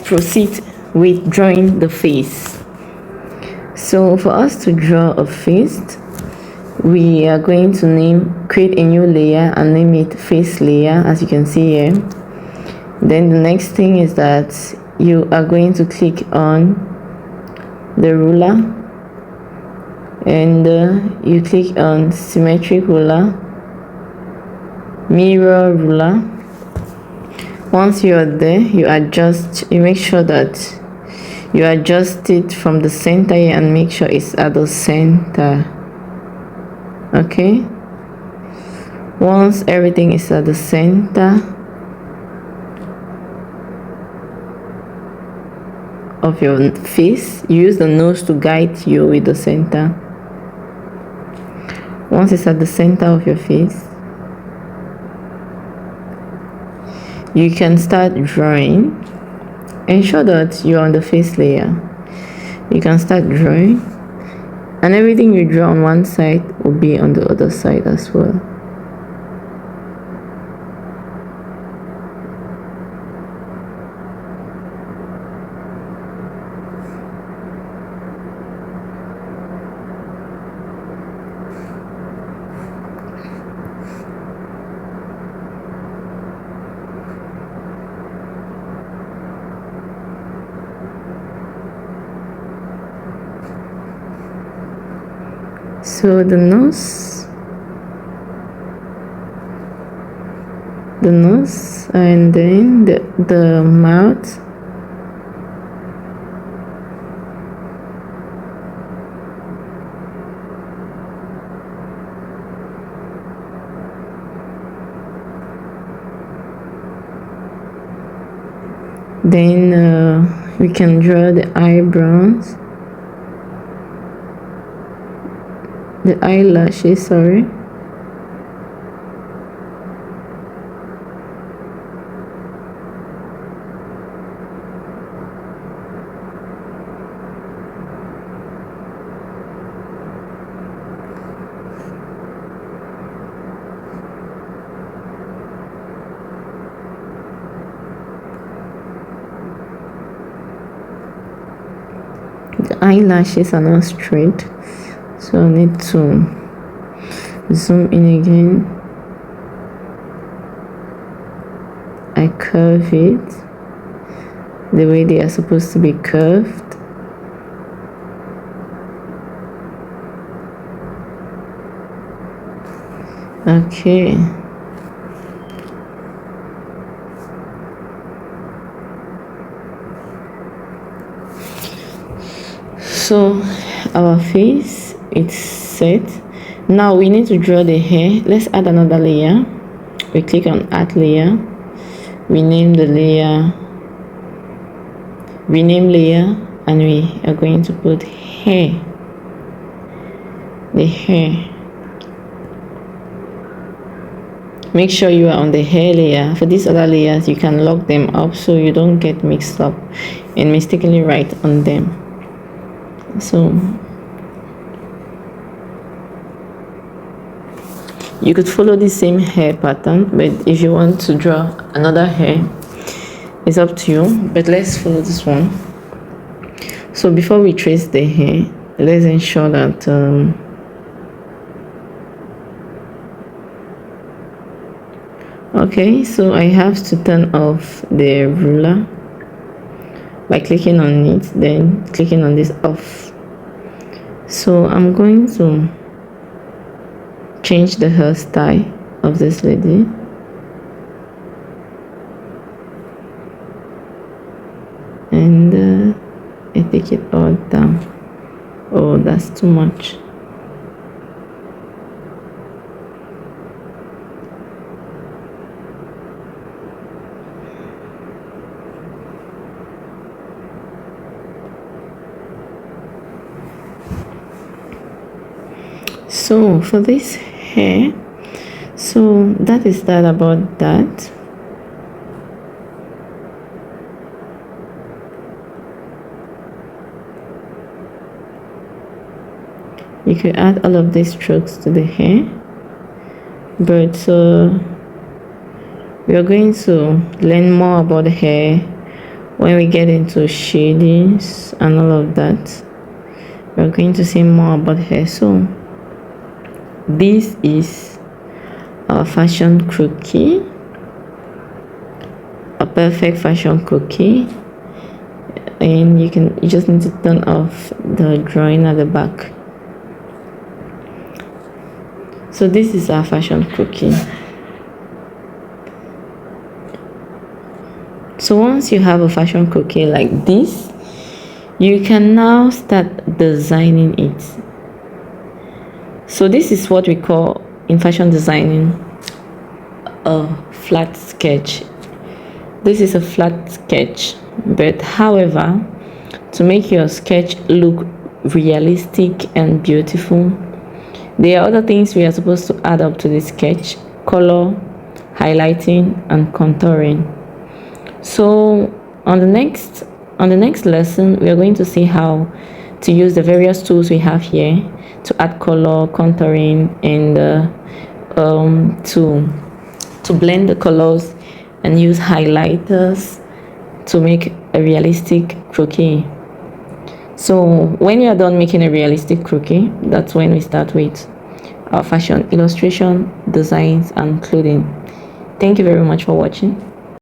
proceed with drawing the face. So for us to draw a face, we are going to create a new layer and name it face layer, as you can see here. Then the next thing is that you are going to click on the ruler and you click on symmetric ruler, mirror ruler. Once you are there, you make sure that you adjust it from the center here and make sure it's at the center. Okay, once everything is at the center of your face, use the nose to guide you with the center. Once it's at the center of your face, you can start drawing. Ensure that you're on the face layer. You can start drawing, and everything you draw on one side will be on the other side as well. So the nose, and then the mouth, then we can draw the eyebrows, the eyelashes, sorry. The eyelashes are not straight, so I need to zoom in again. I curve it the way they are supposed to be curved. Okay. So our face, it's set. Now we need to draw the hair. Let's add another layer. We click on add layer. We name the layer, rename layer, and we are going to put hair. The hair. Make sure you are on the hair layer. For these other layers, you can lock them up so you don't get mixed up and mistakenly write on them. So you could follow the same hair pattern, but if you want to draw another hair, it's up to you, but let's follow this one. So before we trace the hair, let's ensure that okay, so I have to turn off the ruler by clicking on it, then clicking on this off. So I'm going to change the hairstyle of this lady. And I take it all down. Oh, that's too much. So for this hair, so that is that about that. You could add all of these strokes to the hair, but we are going to learn more about the hair When we get into shadings and all of that, we're going to see more about hair. So this is our fashion cookie, a perfect fashion cookie, and you just need to turn off the drawing at the back. So this is our fashion cookie. So once you have a fashion cookie like this, you can now start designing it. So this is what we call in fashion designing a flat sketch. This is a flat sketch, but however, to make your sketch look realistic and beautiful, there are other things we are supposed to add up to the sketch: color, highlighting, and contouring. So on the next lesson, we are going to see how to use the various tools we have here to add color, contouring, and to blend the colors and use highlighters to make a realistic croquis. So when you are done making a realistic croquis, that's when we start with our fashion illustration, designs, and clothing. Thank you very much for watching.